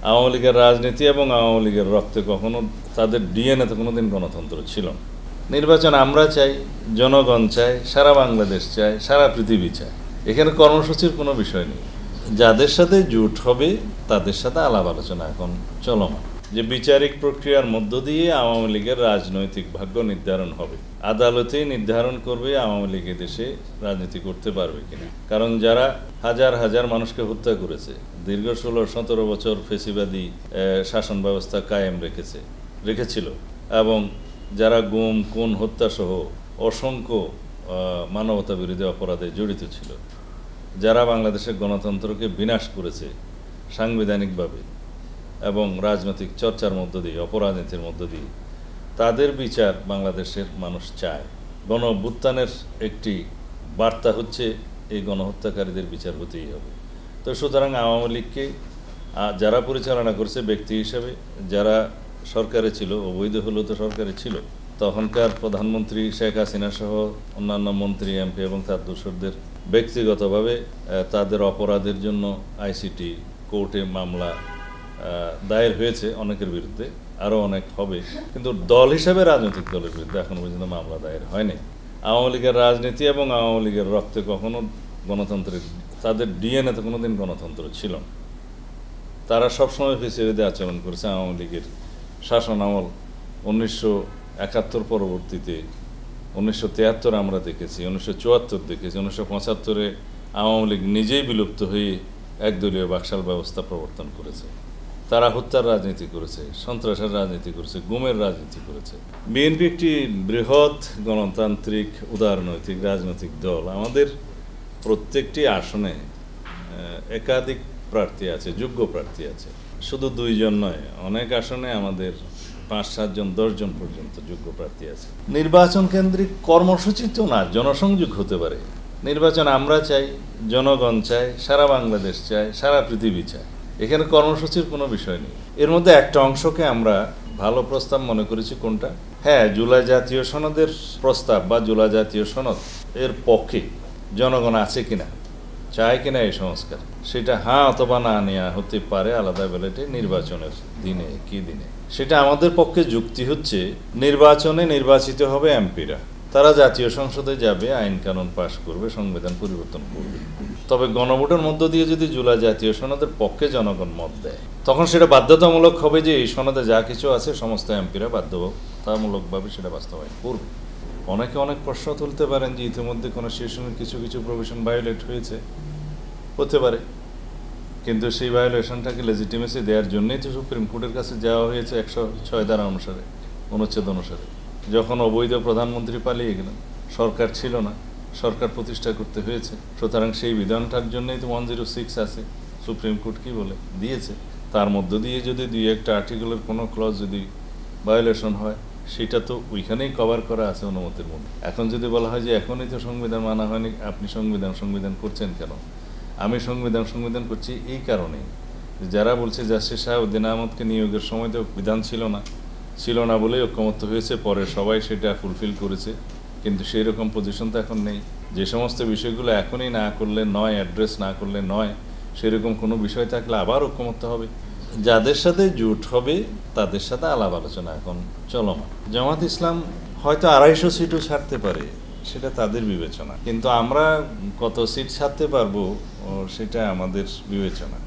আওয়ামী লীগের রাজনীতি এবং আওয়ামী লীগের রক্তে কখনো তাদের ডিএনএতে কোনোদিন গণতন্ত্র ছিল না। নির্বাচন আমরা চাই, জনগণ চায়, সারা বাংলাদেশ চায়, সারা পৃথিবী চায়। এখানে কর্মসূচির কোনো বিষয় নেই। যাদের সাথে জোট হবে তাদের সাথে আলাপ আলোচনা এখন চলমান। যে বিচারিক প্রক্রিয়ার মধ্য দিয়ে আওয়ামী লীগের রাজনৈতিক ভাগ্য নির্ধারণ হবে, আদালতেই নির্ধারণ করবে আওয়ামী লীগ দেশে রাজনীতি করতে পারবে কিনা। কারণ যারা হাজার হাজার মানুষকে হত্যা করেছে, দীর্ঘ 16-17 বছর ফেসিবাদী শাসন ব্যবস্থা কায়েম রেখেছিল, এবং যারা গুম খুন হত্যাসহ অসংখ্য মানবতা বিরোধী অপরাধে জড়িত ছিল, যারা বাংলাদেশের গণতন্ত্রকে বিনাশ করেছে সাংবিধানিকভাবে এবং রাজনৈতিক চর্চার মধ্য দিয়ে, অপরাজনীতির মধ্য দিয়ে, তাদের বিচার বাংলাদেশের মানুষ চায়। গণ অভ্যুত্থানের একটি বার্তা হচ্ছে এই গণহত্যাকারীদের বিচার হতেই হবে। তো সুতরাং আওয়ামী লীগকে যারা পরিচালনা করছে ব্যক্তি হিসেবে, যারা সরকারে ছিল, অবৈধ হলেও তো সরকারে ছিল, তখনকার প্রধানমন্ত্রী শেখ হাসিনা সহ অন্যান্য মন্ত্রী, এমপি এবং তার দোসরদের ব্যক্তিগতভাবে তাদের অপরাধের জন্য আইসিটি কোর্টে মামলা দায়ের হয়েছে অনেকের বিরুদ্ধে, আরও অনেক হবে, কিন্তু দল হিসেবে রাজনৈতিক দলের বিরুদ্ধে এখনো পর্যন্ত মামলা দায়ের হয়নি। আওয়ামী লীগের রাজনীতি এবং আওয়ামী লীগের রক্তে কখনো গণতন্ত্রের, তাদের ডিএনএতে কোনোদিন গণতন্ত্র ছিল না। তারা সবসময় ফেসিবাদী আচরণ করেছে। আওয়ামী লীগের শাসন আমল 1971 পরবর্তীতে 1973 আমরা দেখেছি, 1974 দেখেছি, 1975-এ আওয়ামী লীগ নিজেই বিলুপ্ত হয়ে একদলীয় বাকশাল ব্যবস্থা প্রবর্তন করেছে। তারা হত্যার রাজনীতি করেছে, সন্ত্রাসের রাজনীতি করেছে, গুমের রাজনীতি করেছে। বিএনপি একটি বৃহৎ গণতান্ত্রিক উদারনৈতিক রাজনৈতিক দল। আমাদের প্রত্যেকটি আসনে একাধিক প্রার্থী আছে, যোগ্য প্রার্থী আছে, শুধু 2 জন নয়, অনেক আসনে আমাদের 5-7 জন 10 জন পর্যন্ত যোগ্য প্রার্থী আছে। নির্বাচন কেন্দ্রিক কর্মসূচি তো না, জনসংযোগ হতে পারে। নির্বাচন আমরা চাই, জনগণ চায়, সারা বাংলাদেশ চায়, সারা পৃথিবী চায়। এখানে কর্মসূচির কোনো বিষয় নেই। এর মধ্যে একটা অংশকে আমরা ভালো প্রস্তাব মনে করেছি। কোনটা? হ্যাঁ, জুলাই জাতীয় সনদের প্রস্তাব বা জুলাই জাতীয় সনদ এর পক্ষে জনগণ আছে কিনা, চায় কিনা এই সংস্কার, সেটা হ্যাঁ অথবা না নেওয়া হতে পারে আলাদা ব্যালটে নির্বাচনের দিনে। কি দিনে? সেটা আমাদের পক্ষে যুক্তি হচ্ছে, নির্বাচনে নির্বাচিত হবে এমপিরা, তারা জাতীয় সংসদে যাবে, আইন কানুন পাশ করবে, সংবিধান পরিবর্তন করবে। তবে গণভোটের মধ্য দিয়ে যদি জুলাই জাতীয় সনদের পক্ষে জনগণ মত দেয়, তখন সেটা বাধ্যতামূলক হবে যে এই সনদে যা কিছু আছে সমস্ত এমপিরা বাধ্যতামূলকভাবে সেটা বাস্তবায়ন করবে। অনেকে অনেক প্রশ্ন তুলতে পারেন যে ইতিমধ্যে কনস্টিটিউশনের কিছু কিছু প্রভিশন ভায়োলেট হয়েছে, হতে পারে, কিন্তু সেই ভায়োলেশনটাকে লেজিটিমেসি দেওয়ার জন্যই তো সুপ্রিম কোর্টের কাছে যাওয়া হয়েছে 106 ধারা অনুসারে, অনুচ্ছেদ অনুসারে। যখন অবৈধ প্রধানমন্ত্রী পালিয়ে গেলেন, সরকার ছিল না, সরকার প্রতিষ্ঠা করতে হয়েছে, সুতরাং সেই বিধানটার জন্যই তো 106 আছে। সুপ্রিম কোর্ট কি বলে দিয়েছে, তার মধ্য দিয়ে যদি 2-1টা আর্টিকেলের কোনো ক্লজ যদি ভায়োলেশন হয়, সেটা তো ওইখানেই কভার করা আছে অনুমতির মধ্যে। এখন যদি বলা হয় যে এখনই তো সংবিধান মানা হয়নি, আপনি সংবিধান করছেন কেন? আমি সংবিধান করছি এই কারণেই, যারা বলছে জাস্টিস শাহাবুদ্দিন আহমদকে নিয়োগের সময় তো বিধান ছিল না বলেই ঐক্যমত্য হয়েছে, পরে সবাই সেটা ফুলফিল করেছে, কিন্তু সেই রকম পজিশন তো এখন নেই। যে সমস্ত বিষয়গুলো এখনই না করলে নয়, অ্যাড্রেস না করলে নয়, সেরকম কোনো বিষয় থাকলে আবার ঐক্যমত্য হবে। যাদের সাথে জোট হবে তাদের সাথে আলাপ আলোচনা এখন চলমান। জামাত ইসলাম হয়তো 250 সিটও ছাড়তে পারে, সেটা তাদের বিবেচনা, কিন্তু আমরা কত সিট ছাড়তে পারবো সেটা আমাদের বিবেচনা।